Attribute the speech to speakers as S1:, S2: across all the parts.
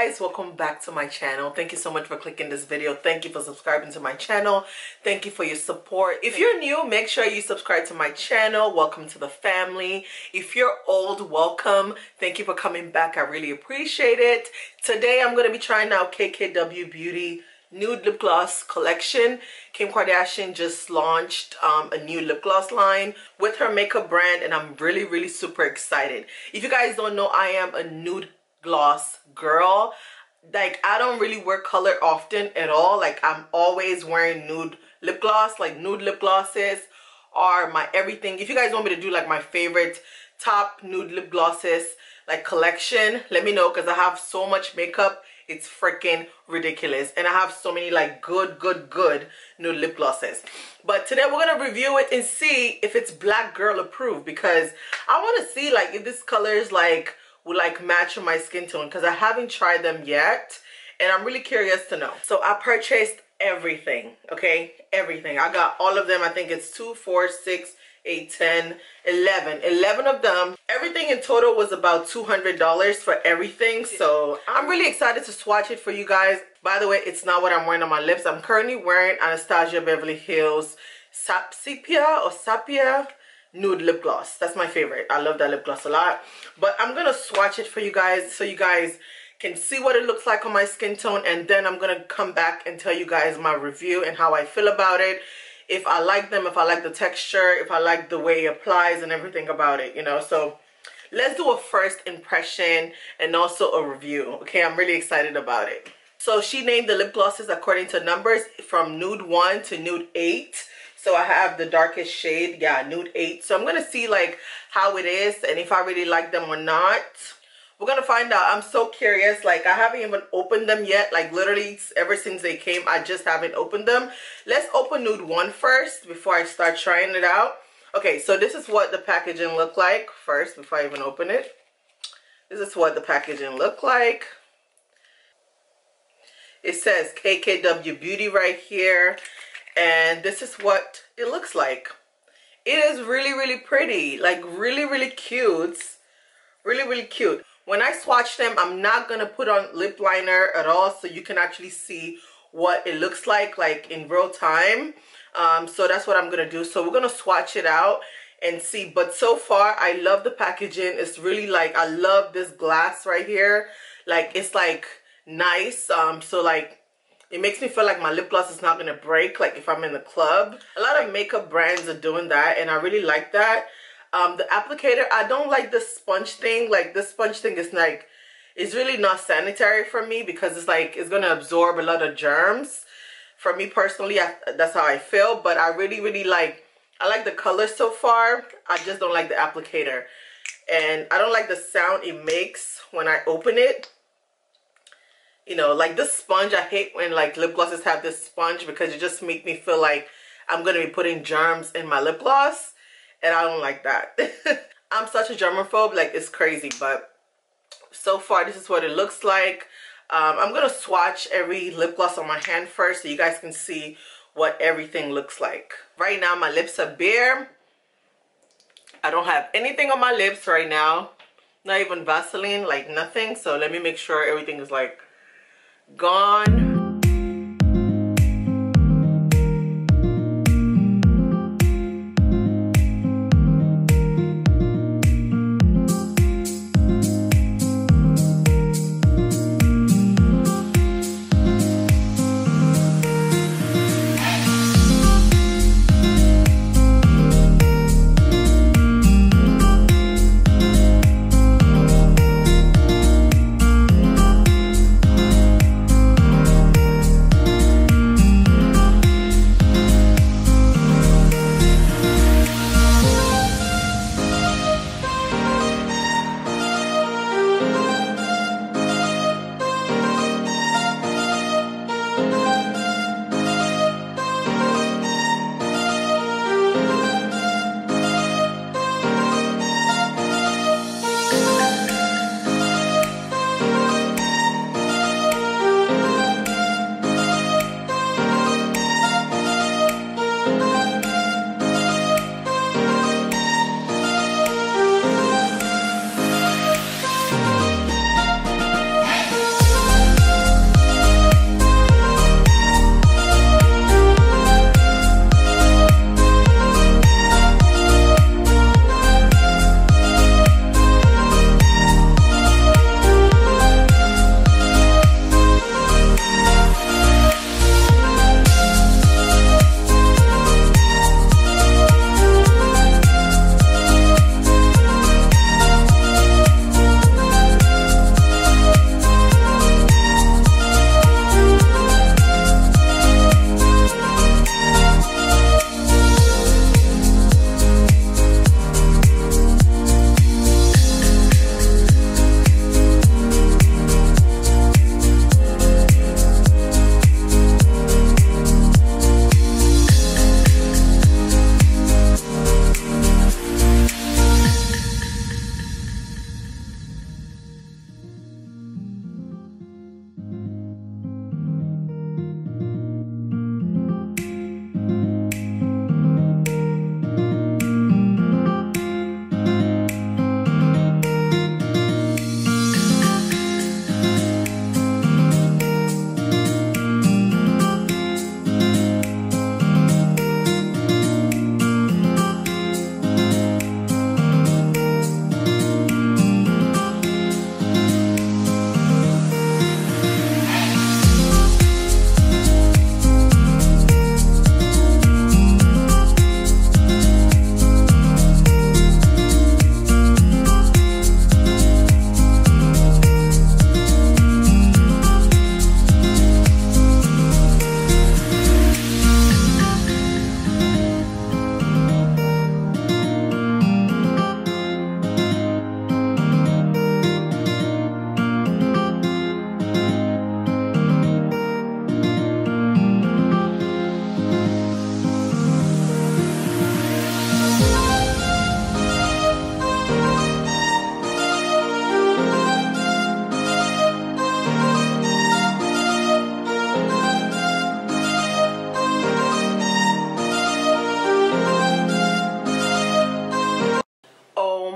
S1: guys, welcome back to my channel. Thank you so much for clicking this video. Thank you for subscribing to my channel. Thank you for your support. If you're new, make sure you subscribe to my channel. Welcome to the family. If you're old, welcome. Thank you for coming back. I really appreciate it. Today I'm going to be trying out KKW Beauty nude lip gloss collection. Kim Kardashian just launched a new lip gloss line with her makeup brand, and I'm really super excited. If you guys don't know, I am a nude gloss girl. Like, I don't really wear color often at all. Like, I'm always wearing nude lip gloss. Like, nude lip glosses are my everything. If you guys want me to do like my favorite top nude lip glosses like collection, let me know, because I have so much makeup. It's freaking ridiculous, and I have so many like good nude lip glosses. But today we're gonna review it and see if it's black girl approved, because I want to see like if this colors like would like match with my skin tone, because I haven't tried them yet and I'm really curious to know. So I purchased everything, okay, everything. I got all of them. I think it's 2, 4, 6, 8, 10, 11 of them. Everything in total was about $200 for everything, so I'm really excited to swatch it for you guys. By the way, it's not what I'm wearing on my lips. I'm currently wearing Anastasia Beverly Hills Sapphire nude lip gloss. That's my favorite. I love that lip gloss a lot. But I'm gonna swatch it for you guys so you guys can see what it looks like on my skin tone, and then I'm gonna come back and tell you guys my review and how I feel about it. If I like them, if I like the texture, if I like the way it applies and everything about it, you know. So let's do a first impression and also a review. Okay, I'm really excited about it. So she named the lip glosses according to numbers from nude 1 to nude 8. So I have the darkest shade, yeah, nude 8. So I'm gonna see like how it is and if I really like them or not. We're gonna find out. I'm so curious. Like, I haven't even opened them yet. Like, literally ever since they came, I just haven't opened them. Let's open nude 1 first before I start trying it out. Okay, so this is what the packaging looked like first before I even open it. This is what the packaging looked like. It says KKW Beauty right here, and this is what it looks like. It is really pretty, like really cute. Really cute. When I swatch them, I'm not gonna put on lip liner at all, so you can actually see what it looks like in real time. So that's what I'm gonna do. So we're gonna swatch it out and see. But so far, I love the packaging. It's really like, I love this glass right here. Like, it's like nice. So like, it makes me feel like my lip gloss is not gonna break, like if I'm in the club. A lot of makeup brands are doing that, and I really like that. The applicator, I don't like the sponge thing. Like, this sponge thing is like, it's really not sanitary for me, because it's like, it's gonna absorb a lot of germs. For me personally, that's how I feel. But I really like, I like the color so far. I just don't like the applicator, and I don't like the sound it makes when I open it. You know, like this sponge, I hate when like lip glosses have this sponge, because it just makes me feel like I'm gonna be putting germs in my lip gloss. And I don't like that. I'm such a germaphobe, like it's crazy. But so far, this is what it looks like. I'm gonna swatch every lip gloss on my hand first, so you guys can see what everything looks like. Right now, my lips are bare. I don't have anything on my lips right now. Not even Vaseline, like nothing. So let me make sure everything is like gone.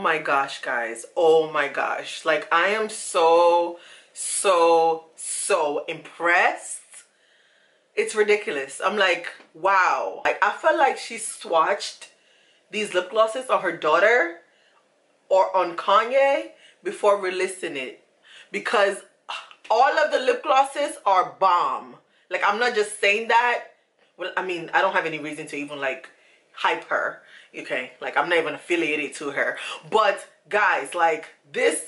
S1: my gosh, guys, oh my gosh, like I am so impressed. It's ridiculous. I'm like, wow. Like, I felt like she swatched these lip glosses on her daughter or on Kanye before releasing it, because all of the lip glosses are bomb. Like, I'm not just saying that. Well, I mean, I don't have any reason to even like hype her, okay? Like, I'm not even affiliated to her. But guys, like these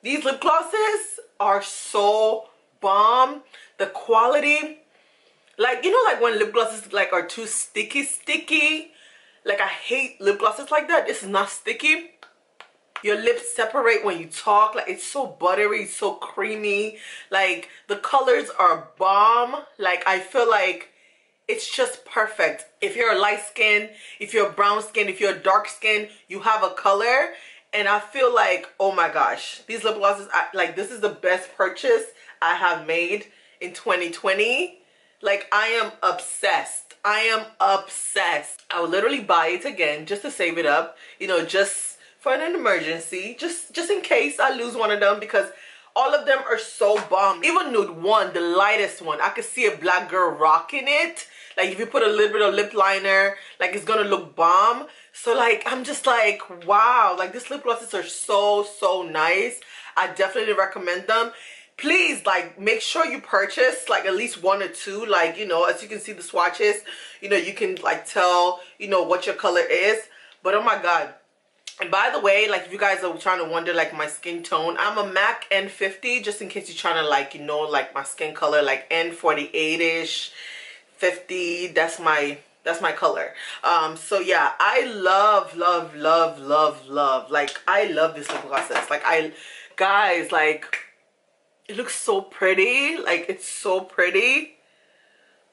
S1: lip glosses are so bomb. The quality, like, you know, like when lip glosses like are too sticky. Like, I hate lip glosses like that. This is not sticky. Your lips separate when you talk. Like, it's so buttery, so creamy. Like, the colors are bomb. Like, I feel like it's just perfect. If you're a light skin, if you're brown skin, if you're dark skin, you have a color. And I feel like, oh my gosh, these lip glosses, like, this is the best purchase I have made in 2020. Like, I am obsessed. I am obsessed. I would literally buy it again just to save it up, you know, just for an emergency, just in case I lose one of them, because all of them are so bomb. Even Nude 1, the lightest one, I could see a black girl rocking it. Like, if you put a little bit of lip liner, like, it's gonna look bomb. So, like, I'm just like, wow, like, these lip glosses are so nice. I definitely recommend them. Please, like, make sure you purchase like at least 1 or 2. Like, you know, as you can see the swatches, you know, you can like tell, you know, what your color is. But oh my god. And by the way, like, if you guys are trying to wonder like my skin tone, I'm a MAC N50, just in case you're trying to like, you know, like my skin color, like N48ish, 50. That's my color. So yeah, I love like, I love this lip glosses. Like, guys, like, it looks so pretty. Like, it's so pretty.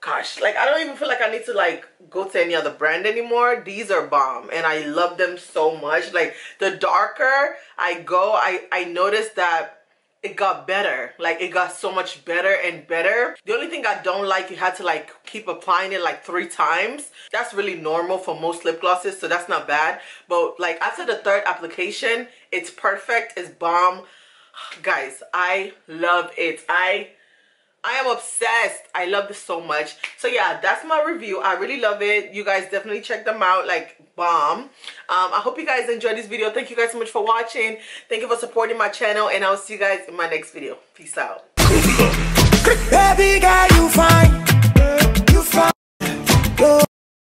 S1: Gosh, like, I don't even feel like I need to like go to any other brand anymore. These are bomb and I love them so much. Like, the darker I go, I noticed that it got better. Like, it got so much better and better. The only thing I don't like, you had to like keep applying it like 3 times. That's really normal for most lip glosses, so that's not bad. But like, after the 3rd application, it's perfect. It's bomb. Guys, I love it. I am obsessed. I love this so much. So yeah, that's my review. I really love it. You guys definitely check them out. Like, bomb. I hope you guys enjoyed this video. Thank you guys so much for watching. Thank you for supporting my channel, and I'll see you guys in my next video. Peace out.
S2: Baby girl, you fine.